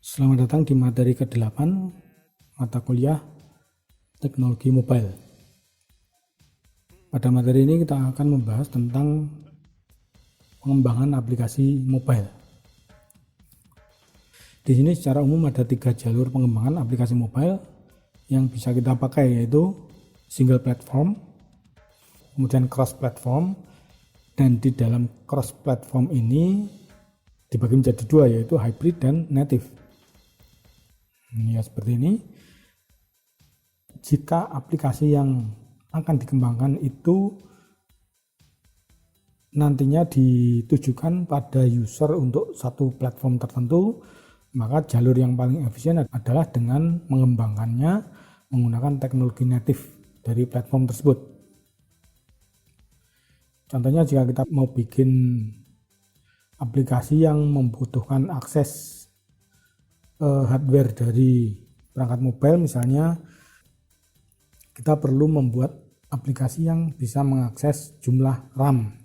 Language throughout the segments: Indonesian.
Selamat datang di materi ke-8 mata kuliah Teknologi Mobile. Pada materi ini kita akan membahas tentang pengembangan aplikasi mobile. Di sini secara umum ada 3 jalur pengembangan aplikasi mobile yang bisa kita pakai, yaitu single platform, kemudian cross platform, dan di dalam cross platform ini dibagi menjadi 2, yaitu hybrid dan native. Ya, seperti ini. Jika aplikasi yang akan dikembangkan itu nantinya ditujukan pada user untuk satu platform tertentu, maka jalur yang paling efisien adalah dengan mengembangkannya menggunakan teknologi native dari platform tersebut. Contohnya, jika kita mau bikin aplikasi yang membutuhkan akses hardware dari perangkat mobile, misalnya kita perlu membuat aplikasi yang bisa mengakses jumlah RAM.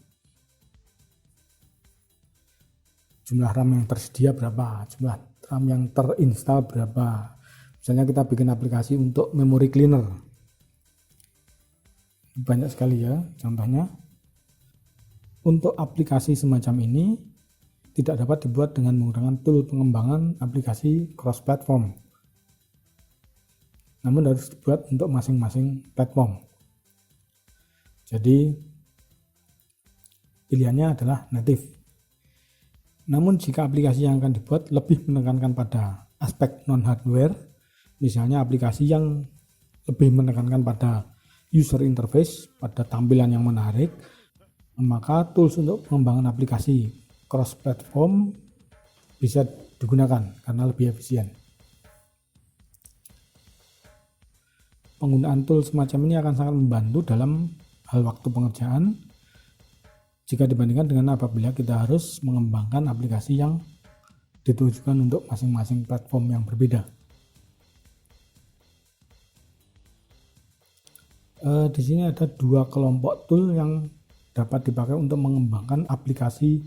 Jumlah RAM yang tersedia berapa, jumlah RAM yang terinstall berapa. Misalnya kita bikin aplikasi untuk memory cleaner. Banyak sekali ya contohnya. Untuk aplikasi semacam ini tidak dapat dibuat dengan menggunakan tool pengembangan aplikasi cross-platform, namun harus dibuat untuk masing-masing platform. Jadi pilihannya adalah native. Namun jika aplikasi yang akan dibuat lebih menekankan pada aspek non-hardware, misalnya aplikasi yang lebih menekankan pada user interface, pada tampilan yang menarik, maka tools untuk pengembangan aplikasi cross platform bisa digunakan karena lebih efisien. Penggunaan tool semacam ini akan sangat membantu dalam hal waktu pengerjaan jika dibandingkan dengan apabila kita harus mengembangkan aplikasi yang ditujukan untuk masing-masing platform yang berbeda. Di sini ada 2 kelompok tool yang dapat dipakai untuk mengembangkan aplikasi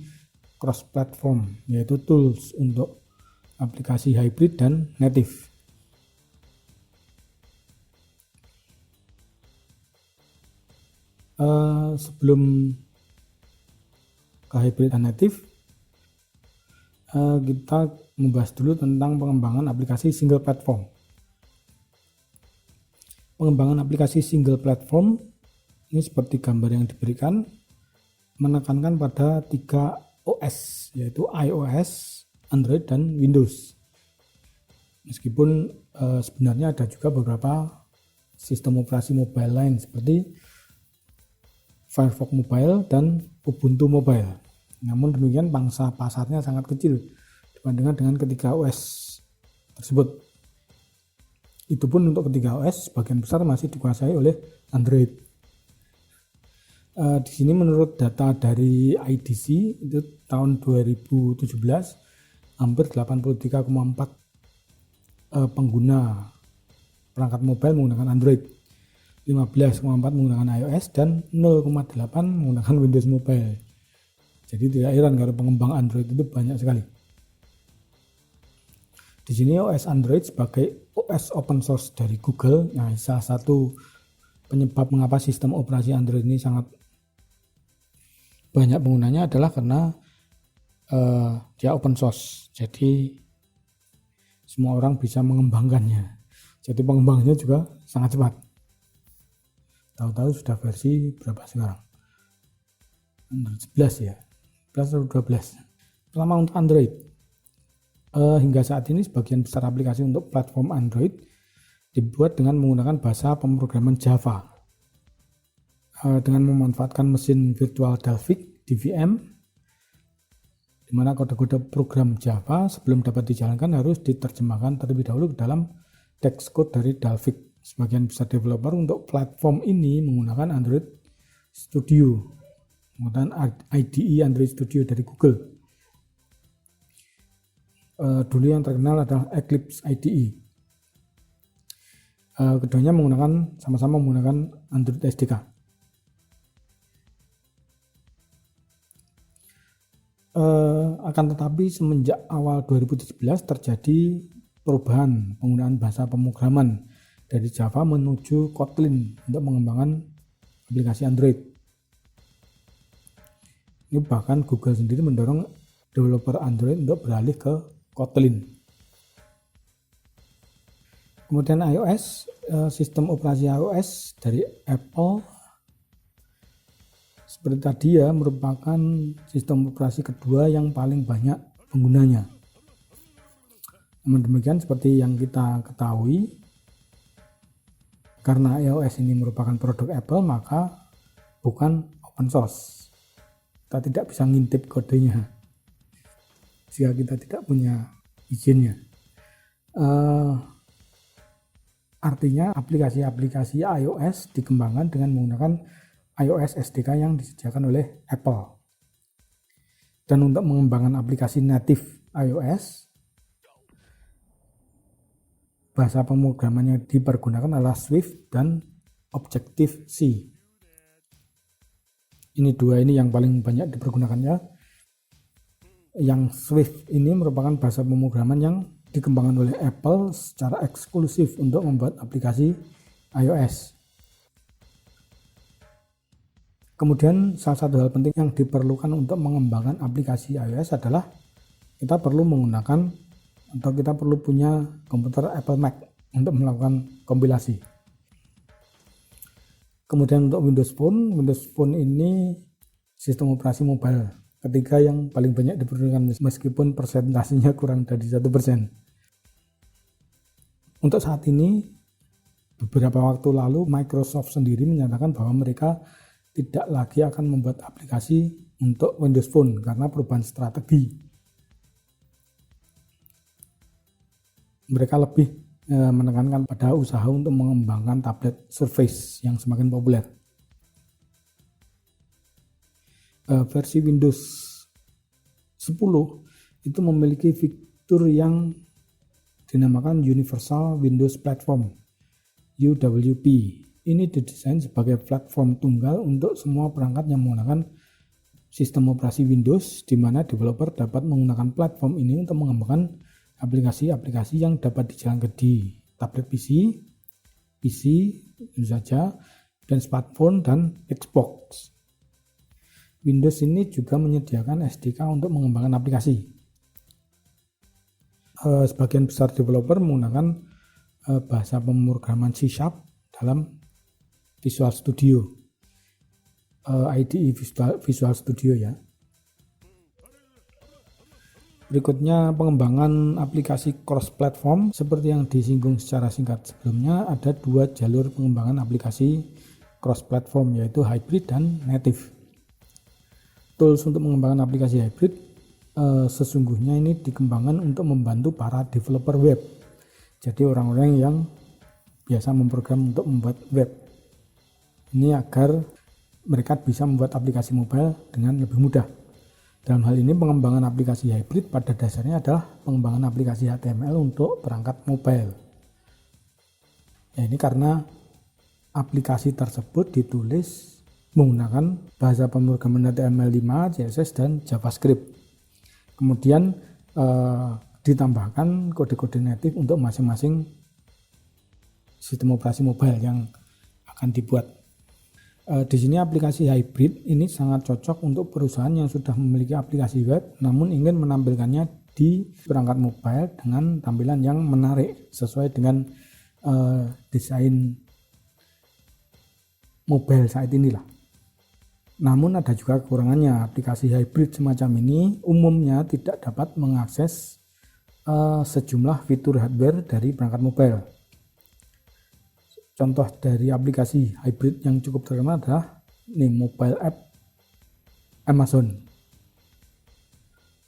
cross platform, yaitu tools untuk aplikasi hybrid dan native. Sebelum ke hybrid dan native, kita membahas dulu tentang pengembangan aplikasi single platform. Pengembangan aplikasi single platform ini seperti gambar yang diberikan, menekankan pada 3 OS, yaitu iOS, Android, dan Windows. Meskipun sebenarnya ada juga beberapa sistem operasi mobile lain seperti Firefox Mobile dan Ubuntu Mobile. Namun demikian pangsa pasarnya sangat kecil dibandingkan dengan ketiga OS tersebut. Itu pun untuk ketiga OS sebagian besar masih dikuasai oleh Android. Di sini menurut data dari IDC itu tahun 2017 hampir 83,4 pengguna perangkat mobile menggunakan Android, 15,4 menggunakan iOS, dan 0,8 menggunakan Windows Mobile. Jadi tidak heran kalau pengembang Android itu banyak sekali. Di sini OS Android sebagai OS open source dari Google. Nah, salah satu penyebab mengapa sistem operasi Android ini sangat banyak penggunanya adalah karena dia open source, jadi semua orang bisa mengembangkannya. Jadi pengembangnya juga sangat cepat. Tahu-tahu sudah versi berapa sekarang? Android 11 ya, 11 atau 12. Pertama untuk Android, hingga saat ini sebagian besar aplikasi untuk platform Android dibuat dengan menggunakan bahasa pemrograman Java. Dengan memanfaatkan mesin virtual Dalvik (DVM), di mana kode-kode program Java sebelum dapat dijalankan harus diterjemahkan terlebih dahulu ke dalam text code dari Dalvik. Sebagian besar developer untuk platform ini menggunakan Android Studio, menggunakan IDE Android Studio dari Google. Dulu yang terkenal adalah Eclipse IDE. Keduanya sama-sama menggunakan Android SDK. Akan tetapi semenjak awal 2017 terjadi perubahan penggunaan bahasa pemrograman dari Java menuju Kotlin untuk mengembangkan aplikasi Android. Ini bahkan Google sendiri mendorong developer Android untuk beralih ke Kotlin. Kemudian iOS, sistem operasi iOS dari Apple seperti tadi ya, merupakan sistem operasi kedua yang paling banyak penggunanya. Namun demikian, seperti yang kita ketahui, karena iOS ini merupakan produk Apple, maka bukan open source. Kita tidak bisa ngintip kodenya jika kita tidak punya izinnya. Artinya aplikasi-aplikasi iOS dikembangkan dengan menggunakan iOS SDK yang disediakan oleh Apple. Dan untuk mengembangkan aplikasi native iOS, bahasa pemrograman yang dipergunakan adalah Swift dan Objective-C. Ini dua ini yang paling banyak dipergunakannya. Yang Swift ini merupakan bahasa pemrograman yang dikembangkan oleh Apple secara eksklusif untuk membuat aplikasi iOS. Kemudian salah satu hal penting yang diperlukan untuk mengembangkan aplikasi iOS adalah kita perlu menggunakan atau kita perlu punya komputer Apple Mac untuk melakukan kompilasi. Kemudian untuk Windows Phone ini sistem operasi mobile ketiga yang paling banyak diperlukan meskipun persentasenya kurang dari 1%. Untuk saat ini, beberapa waktu lalu Microsoft sendiri menyatakan bahwa mereka tidak lagi akan membuat aplikasi untuk Windows Phone karena perubahan strategi. Mereka lebih menekankan pada usaha untuk mengembangkan tablet Surface yang semakin populer. Versi Windows 10 itu memiliki fitur yang dinamakan Universal Windows Platform (UWP). Ini didesain sebagai platform tunggal untuk semua perangkat yang menggunakan sistem operasi Windows, di mana developer dapat menggunakan platform ini untuk mengembangkan aplikasi-aplikasi yang dapat dijalankan di tablet PC tentu saja, dan smartphone dan Xbox. Windows ini juga menyediakan SDK untuk mengembangkan aplikasi. Sebagian besar developer menggunakan bahasa pemrograman C# dalam Visual Studio, IDE Visual Studio ya. Berikutnya pengembangan aplikasi cross-platform. Seperti yang disinggung secara singkat sebelumnya, ada dua jalur pengembangan aplikasi cross-platform, yaitu hybrid dan native. Tools untuk mengembangkan aplikasi hybrid sesungguhnya ini dikembangkan untuk membantu para developer web. Jadi orang-orang yang biasa memprogram untuk membuat web. Ini agar mereka bisa membuat aplikasi mobile dengan lebih mudah. Dalam hal ini pengembangan aplikasi hybrid pada dasarnya adalah pengembangan aplikasi HTML untuk perangkat mobile. Ya, ini karena aplikasi tersebut ditulis menggunakan bahasa pemrograman HTML5, CSS, dan JavaScript. Kemudian ditambahkan kode-kode native untuk masing-masing sistem operasi mobile yang akan dibuat. Di sini aplikasi hybrid ini sangat cocok untuk perusahaan yang sudah memiliki aplikasi web namun ingin menampilkannya di perangkat mobile dengan tampilan yang menarik sesuai dengan desain mobile saat inilah. Namun ada juga kekurangannya. Aplikasi hybrid semacam ini umumnya tidak dapat mengakses sejumlah fitur hardware dari perangkat mobile. Contoh dari aplikasi hybrid yang cukup terkenal adalah mobile app Amazon.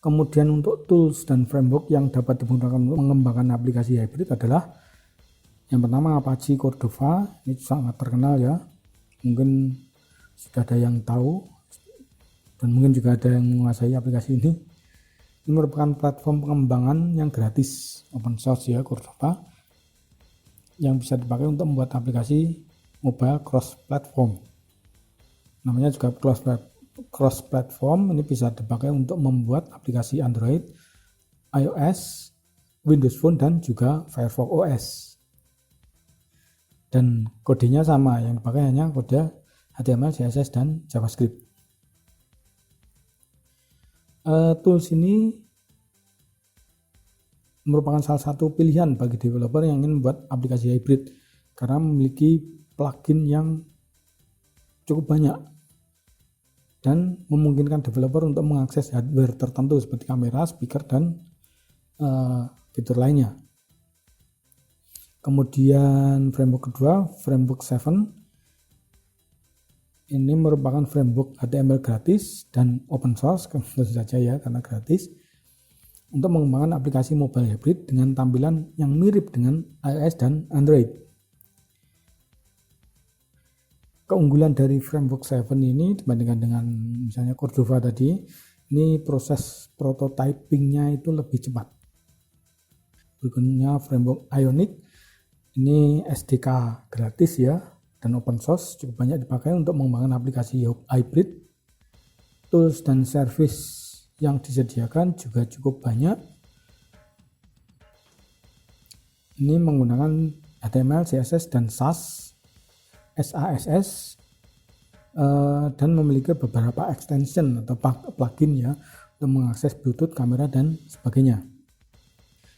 Kemudian untuk tools dan framework yang dapat digunakan untuk mengembangkan aplikasi hybrid adalah yang pertama Apache Cordova. Ini sangat terkenal ya, mungkin sudah ada yang tahu dan mungkin juga ada yang menguasai aplikasi ini. Ini merupakan platform pengembangan yang gratis open source ya, Cordova, yang bisa dipakai untuk membuat aplikasi mobile cross platform. Namanya juga cross platform ini bisa dipakai untuk membuat aplikasi Android, iOS, Windows Phone dan juga Firefox OS. Dan kodenya sama, yang dipakai hanya kode HTML, CSS dan JavaScript. Tools ini merupakan salah satu pilihan bagi developer yang ingin membuat aplikasi hybrid karena memiliki plugin yang cukup banyak dan memungkinkan developer untuk mengakses hardware tertentu seperti kamera, speaker, dan fitur lainnya. Kemudian framework kedua, framework 7. Ini merupakan framework HTML gratis dan open source, tentu saja ya karena gratis, untuk mengembangkan aplikasi mobile hybrid dengan tampilan yang mirip dengan iOS dan Android. Keunggulan dari framework 7 ini dibandingkan dengan misalnya Cordova tadi, ini proses prototypingnya itu lebih cepat. Berikutnya framework Ionic, ini SDK gratis ya dan open source, cukup banyak dipakai untuk mengembangkan aplikasi hybrid. Tools dan service yang disediakan juga cukup banyak. Ini menggunakan HTML, CSS, dan SAS, dan memiliki beberapa extension atau plugin ya untuk mengakses Bluetooth, kamera, dan sebagainya.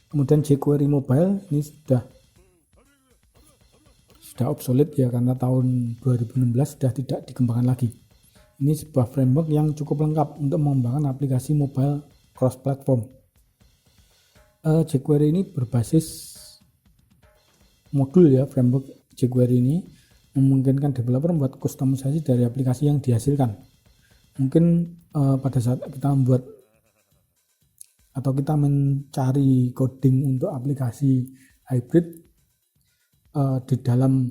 Kemudian jQuery Mobile ini sudah obsolete ya karena tahun 2016 sudah tidak dikembangkan lagi. Ini sebuah framework yang cukup lengkap untuk mengembangkan aplikasi mobile cross platform. jQuery ini berbasis modul ya. Framework jQuery ini memungkinkan developer membuat kustomisasi dari aplikasi yang dihasilkan. Mungkin pada saat kita membuat atau kita mencari coding untuk aplikasi hybrid, di dalam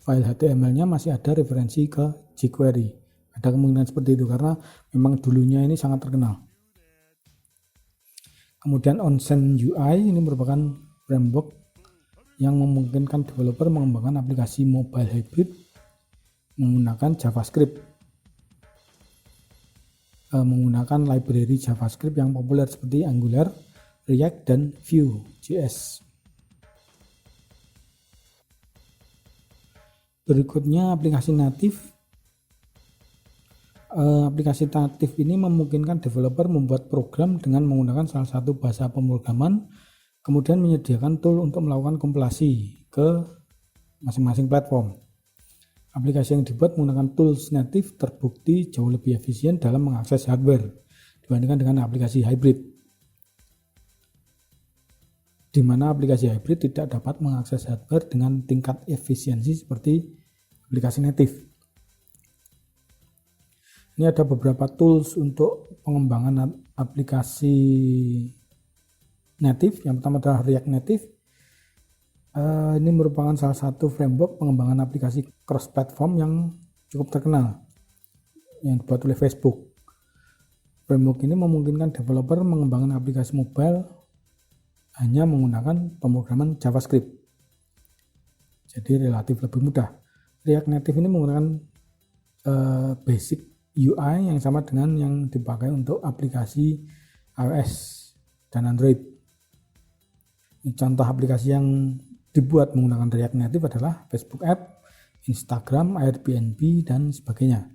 file HTML-nya masih ada referensi ke jQuery. Ada kemungkinan seperti itu karena memang dulunya ini sangat terkenal. Kemudian Onsen UI ini merupakan framework yang memungkinkan developer mengembangkan aplikasi mobile hybrid menggunakan JavaScript, menggunakan library JavaScript yang populer seperti Angular, React, dan Vue.js. Berikutnya aplikasi natif. Aplikasi natif ini memungkinkan developer membuat program dengan menggunakan salah satu bahasa pemrograman, kemudian menyediakan tool untuk melakukan kompilasi ke masing-masing platform. Aplikasi yang dibuat menggunakan tools natif terbukti jauh lebih efisien dalam mengakses hardware dibandingkan dengan aplikasi hybrid, di mana aplikasi hybrid tidak dapat mengakses hardware dengan tingkat efisiensi seperti aplikasi natif. Ini ada beberapa tools untuk pengembangan aplikasi natif. Yang pertama adalah React Native. Ini merupakan salah satu framework pengembangan aplikasi cross platform yang cukup terkenal yang dibuat oleh Facebook. Framework ini memungkinkan developer mengembangkan aplikasi mobile hanya menggunakan pemrograman JavaScript, jadi relatif lebih mudah. React Native ini menggunakan basic UI yang sama dengan yang dipakai untuk aplikasi iOS dan Android. Ini contoh aplikasi yang dibuat menggunakan React Native adalah Facebook App, Instagram, Airbnb, dan sebagainya.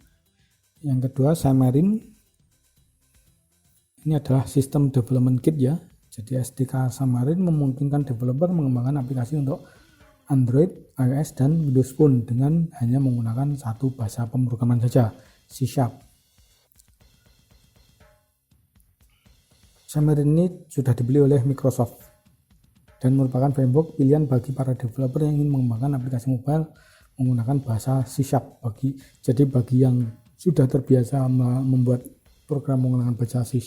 Yang kedua, Xamarin. Ini adalah sistem development kit ya. Jadi SDK Xamarin memungkinkan developer mengembangkan aplikasi untuk Android, iOS, dan Windows Phone dengan hanya menggunakan satu bahasa pemrograman saja, C#. Xamarin ini sudah dibeli oleh Microsoft dan merupakan framework pilihan bagi para developer yang ingin mengembangkan aplikasi mobile menggunakan bahasa C#. Jadi bagi yang sudah terbiasa membuat program menggunakan bahasa C#,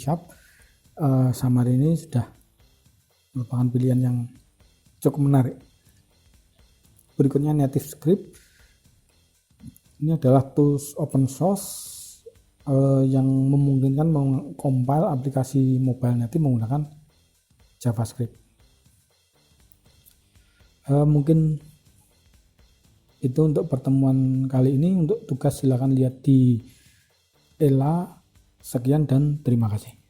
Xamarin ini sudah merupakan pilihan yang cukup menarik. Berikutnya Native Script. Ini adalah tools open source yang memungkinkan mengcompile aplikasi mobile native menggunakan JavaScript. Mungkin itu untuk pertemuan kali ini. Untuk tugas silakan lihat di Ella. Sekian dan terima kasih.